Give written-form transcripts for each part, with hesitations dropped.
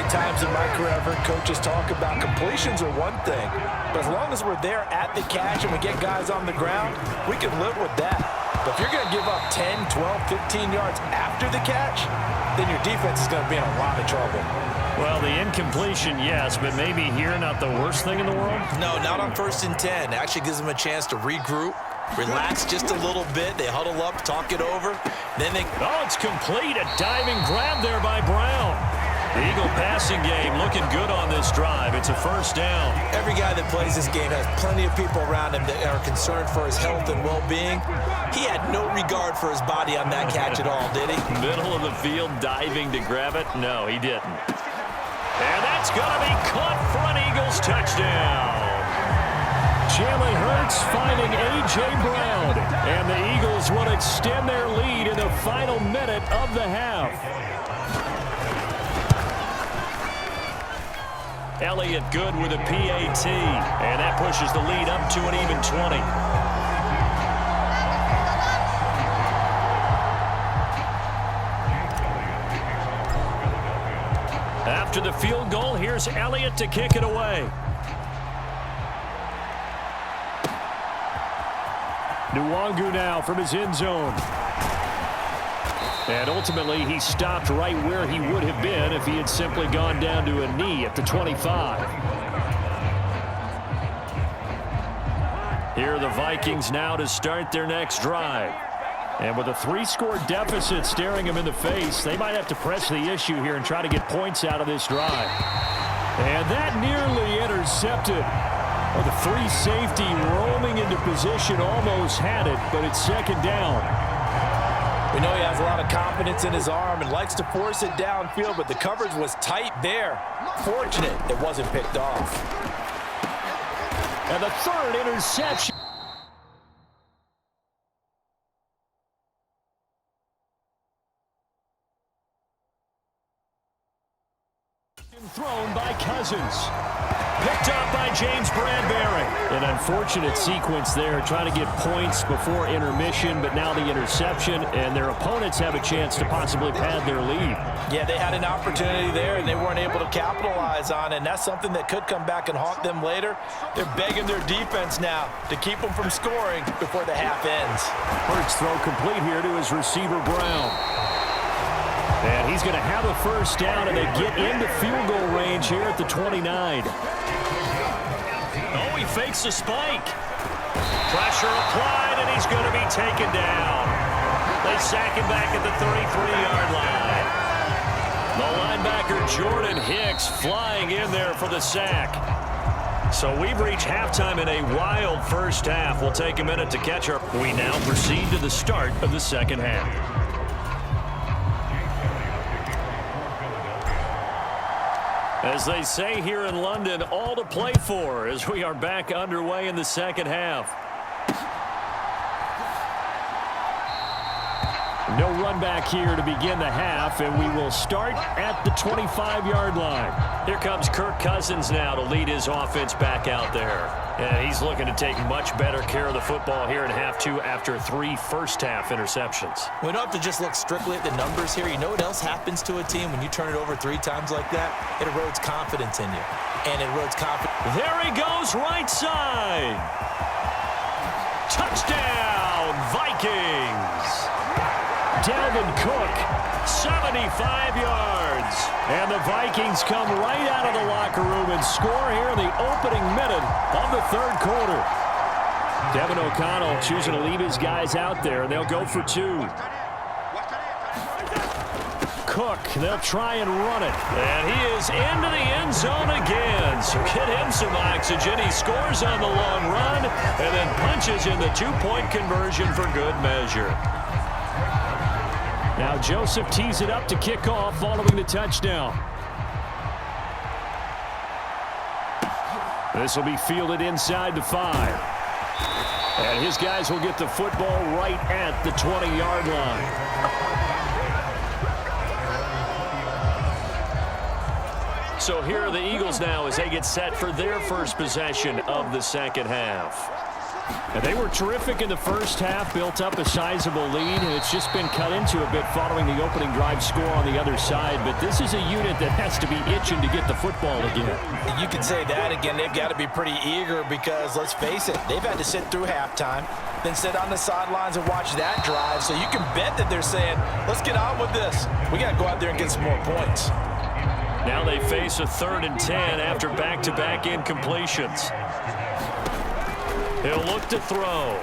times in my career I've heard coaches talk about completions are one thing, but as long as we're there at the catch and we get guys on the ground, we can live with that. But if you're going to give up 10, 12, 15 yards after the catch, then your defense is going to be in a lot of trouble. Well, the incompletion, yes, but maybe here not the worst thing in the world? No, not on 1st and 10. It actually gives them a chance to regroup, relax just a little bit. They huddle up, talk it over. Then they... Oh, it's complete. A diving grab there by Brown. The Eagle passing game looking good on this drive. It's a first down. Every guy that plays this game has plenty of people around him that are concerned for his health and well-being. He had no regard for his body on that catch at all, did he? Middle of the field diving to grab it? No, he didn't. And that's going to be caught for an Eagles touchdown. Jalen Hurts finding A.J. Brown. And the Eagles will extend their lead in the final minute of the half. Elliott good with a PAT. And that pushes the lead up to an even 20. After the field goal, here's Elliott to kick it away. Nwangu now from his end zone. And ultimately, he stopped right where he would have been if he had simply gone down to a knee at the 25. Here are the Vikings now to start their next drive. And with a 3-score deficit staring them in the face, they might have to press the issue here and try to get points out of this drive. And that nearly intercepted. Well, the free safety roaming into position almost had it, but it's second down. We know he has a lot of confidence in his arm and likes to force it downfield, but the coverage was tight there. Fortunate it wasn't picked off. And the third interception. Thrown by Cousins. Picked up by James Bradbury. An unfortunate sequence there, trying to get points before intermission, but now the interception, and their opponents have a chance to possibly pad their lead. Yeah, they had an opportunity there, and they weren't able to capitalize on it, and that's something that could come back and haunt them later. They're begging their defense now to keep them from scoring before the half ends. Hurts throw complete here to his receiver, Brown. And he's going to have a first down, and they get into field goal range here at the 29. Oh, he fakes a spike. Pressure applied, and he's going to be taken down. They sack him back at the 33-yard line. The linebacker, Jordan Hicks, flying in there for the sack. So we've reached halftime in a wild first half. We'll take a minute to catch up. We now proceed to the start of the second half. As they say here in London, all to play for as we are back underway in the second half. No run back here to begin the half, and we will start at the 25-yard line. Here comes Kirk Cousins now to lead his offense back out there. And he's looking to take much better care of the football here in half two after 3 first-half interceptions. We don't have to just look strictly at the numbers here. You know what else happens to a team when you turn it over 3 times like that? It erodes confidence in you. And it erodes confidence. There he goes, right side. Touchdown, Vikings. Dalvin Cook, 75 yards. And the Vikings come right out of the locker room and score here in the opening minute of the third quarter. Devin O'Connell choosing to leave his guys out there, and they'll go for 2. Cook, they'll try and run it. And he is into the end zone again. So get him some oxygen. He scores on the long run and then punches in the 2-point conversion for good measure. Now Joseph tees it up to kick off following the touchdown. This will be fielded inside the 5. And his guys will get the football right at the 20-yard line. So here are the Eagles now as they get set for their first possession of the second half. And they were terrific in the first half, built up a sizable lead, and it's just been cut into a bit following the opening drive score on the other side. But this is a unit that has to be itching to get the football again. You can say that again. They've got to be pretty eager because, let's face it, they've had to sit through halftime, then sit on the sidelines and watch that drive. So you can bet that they're saying, let's get on with this. We got to go out there and get some more points. Now they face a 3rd and 10 after back-to-back incompletions. He'll look to throw.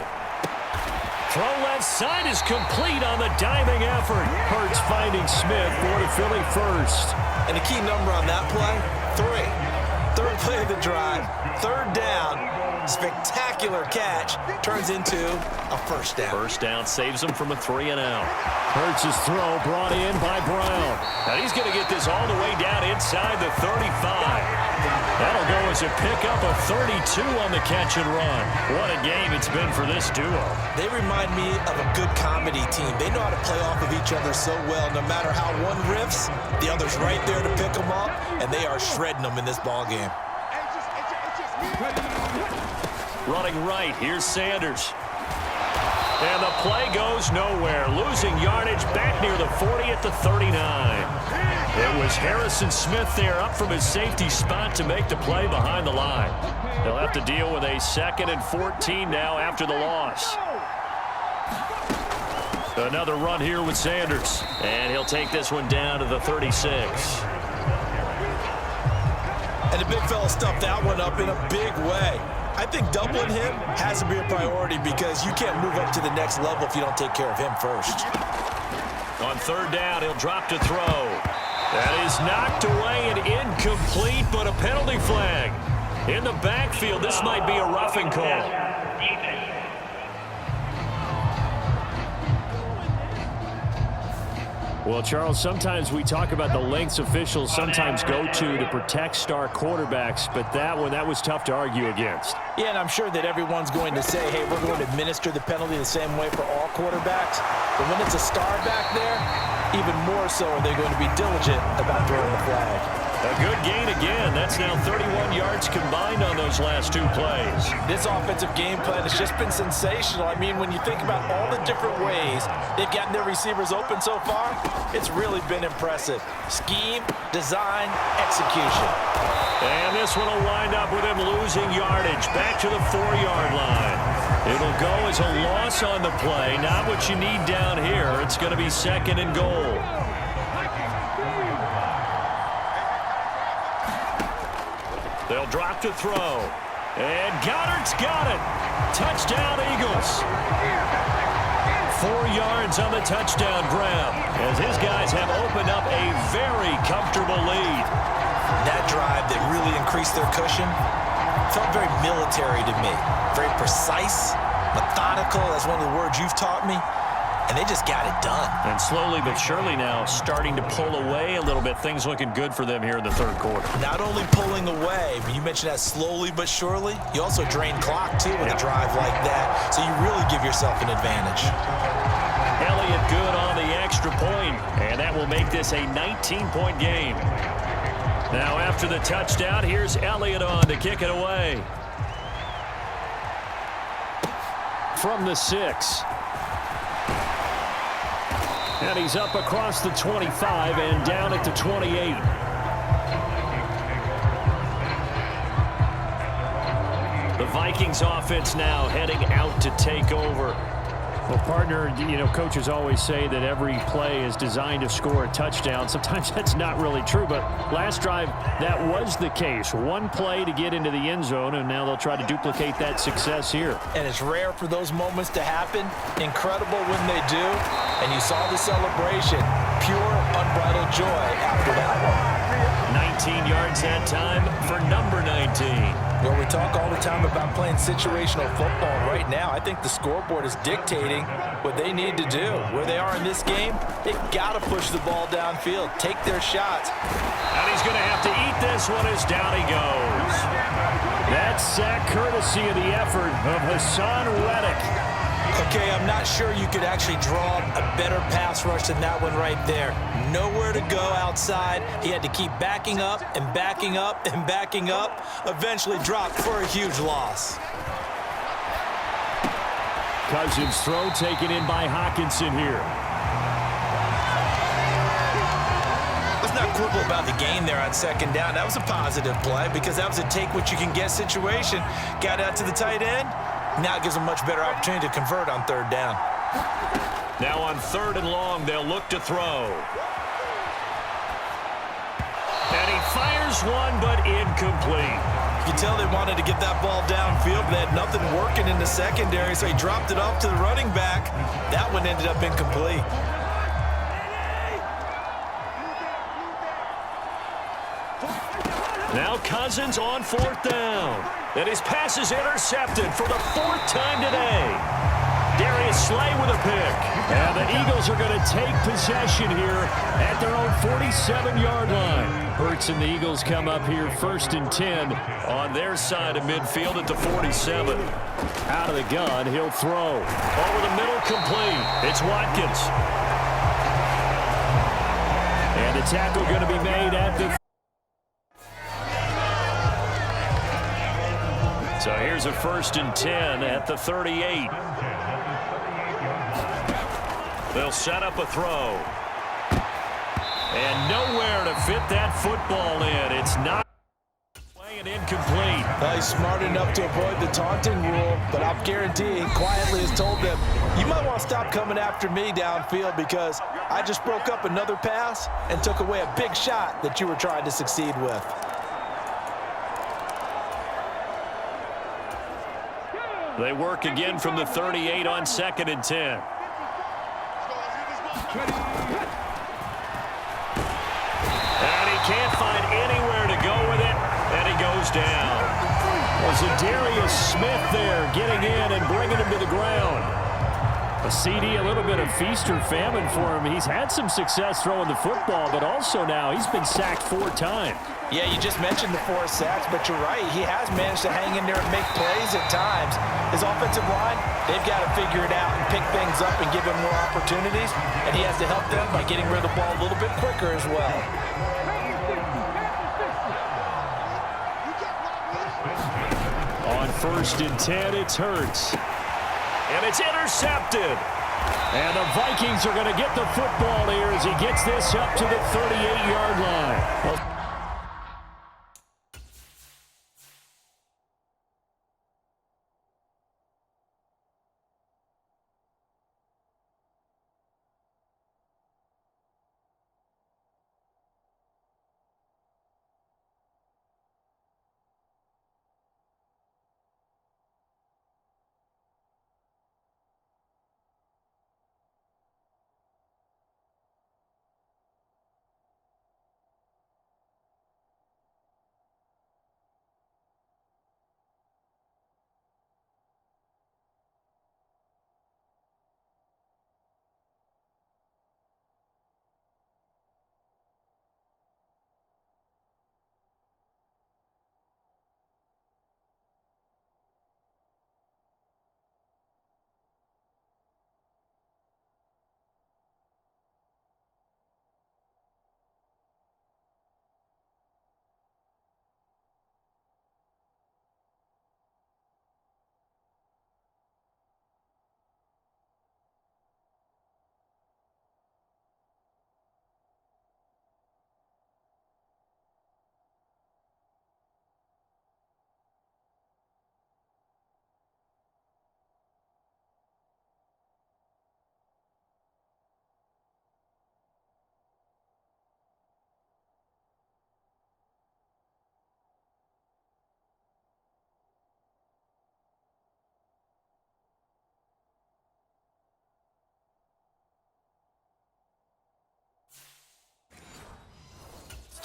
Throw left side is complete on the diving effort. Hurts finding Smith for the Philly first. And the key number on that play, 3. Third play of the drive, 3rd down. Spectacular catch turns into a first down. First down saves him from a 3-and-out. Hurts' throw brought in by Brown. And he's going to get this all the way down inside the 35. That'll go as a pickup of 32 on the catch and run. What a game it's been for this duo. They remind me of a good comedy team. They know how to play off of each other so well. No matter how one riffs, the other's right there to pick them up, and they are shredding them in this ball game. Running right, here's Sanders. And the play goes nowhere. Losing yardage back near the 40 at the 39. It was Harrison Smith there up from his safety spot to make the play behind the line. They'll have to deal with a 2nd and 14 now after the loss. Another run here with Sanders. And he'll take this one down to the 36. And the big fella stuffed that one up in a big way. I think doubling him has to be a priority because you can't move up to the next level if you don't take care of him first. On 3rd down, he'll drop to throw. That is knocked away and incomplete, but a penalty flag. In the backfield, this might be a roughing call. Well, Charles, sometimes we talk about the lengths officials sometimes go to protect star quarterbacks, but that one, that was tough to argue against. Yeah, and I'm sure that everyone's going to say, hey, we're going to administer the penalty the same way for all quarterbacks. But when it's a star back there, even more so are they going to be diligent about throwing the flag. A good gain again. That's now 31 yards combined on those last 2 plays. This offensive game plan has just been sensational. I mean, when you think about all the different ways they've gotten their receivers open so far, it's really been impressive. Scheme, design, execution. And this one will wind up with him losing yardage back to the 4-yard line. It'll go as a loss on the play. Not what you need down here. It's going to be 2nd and goal. They'll drop to throw. And Goddard's got it. Touchdown, Eagles. 4 yards on the touchdown grab as his guys have opened up a very comfortable lead. That drive that really increased their cushion felt very military to me. Very precise, methodical. That's one of the words you've taught me. And they just got it done. And slowly but surely now starting to pull away a little bit. Things looking good for them here in the 3rd quarter. Not only pulling away, but you mentioned that slowly but surely. You also drain clock, too, with a drive like that. So you really give yourself an advantage. Elliott good on the extra point, and that will make this a 19-point game. Now after the touchdown, here's Elliott on to kick it away. From the 6. And he's up across the 25 and down at the 28. The Vikings offense now heading out to take over. Well, partner, you know, coaches always say that every play is designed to score a touchdown. Sometimes that's not really true, but last drive, that was the case. One play to get into the end zone, and now they'll try to duplicate that success here. And it's rare for those moments to happen. Incredible when they do. And you saw the celebration. Pure, unbridled joy after that one. 19 yards that time for number 19. Well, we talk all the time about playing situational football. Right now, I think the scoreboard is dictating what they need to do. Where they are in this game, they've got to push the ball downfield, take their shots. And he's going to have to eat this one as down he goes. That sack courtesy of the effort of Hassan Reddick. Okay, I'm not sure you could actually draw a better pass rush than that one right there. Nowhere to go outside. He had to keep backing up and backing up and backing up. Eventually dropped for a huge loss. Cousins' throw taken in by Hockenson here. Let's not quibble about the gain there on second down. That was a positive play because that was a take-what-you-can-get situation. Got out to the tight end. Now it gives them a much better opportunity to convert on third down. Now on 3rd and long, they'll look to throw. And he fires one, but incomplete. You can tell they wanted to get that ball downfield, but they had nothing working in the secondary, so he dropped it off to the running back. That one ended up incomplete. Now Cousins on 4th down. And his pass is intercepted for the 4th time today. Darius Slay with a pick. And the Eagles are going to take possession here at their own 47-yard line. Hurts and the Eagles come up here 1st and 10 on their side of midfield at the 47. Out of the gun, he'll throw. Over the middle, complete. It's Watkins. And the tackle going to be made at the... So here's a 1st and 10 at the 38. They'll set up a throw. And nowhere to fit that football in. It's not playing incomplete. Well, he's smart enough to avoid the taunting rule, but I'm guaranteeing quietly has told them, you might want to stop coming after me downfield because I just broke up another pass and took away a big shot that you were trying to succeed with. They work again from the 38 on 2nd and 10. And he can't find anywhere to go with it, and he goes down. Was Darius Smith there getting in and bringing him to the ground. A CD, a little bit of feast or famine for him. He's had some success throwing the football, but also now he's been sacked 4 times. Yeah, you just mentioned the 4 sacks, but you're right. He has managed to hang in there and make plays at times. His offensive line, they've got to figure it out and pick things up and give him more opportunities, and he has to help them by getting rid of the ball a little bit quicker as well. On 1st and 10, it's Hurts. And it's intercepted. And the Vikings are going to get the football here as he gets this up to the 38-yard line.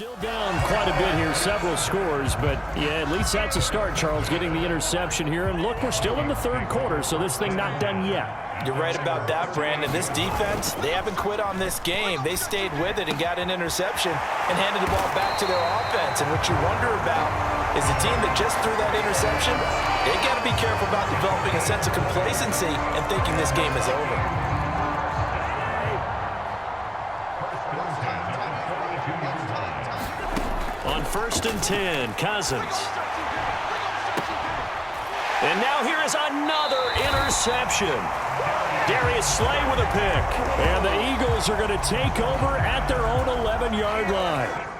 Still down quite a bit here, several scores, but yeah, at least that's a start, Charles, getting the interception here. And look, we're still in the 3rd quarter, so this thing not done yet. You're right about that, Brandon. This defense, they haven't quit on this game. They stayed with it and got an interception and handed the ball back to their offense. And what you wonder about is the team that just threw that interception, they got to be careful about developing a sense of complacency and thinking this game is over. On 1st and 10, Cousins. And now here is another interception. Darius Slay with a pick. And the Eagles are going to take over at their own 11-yard line.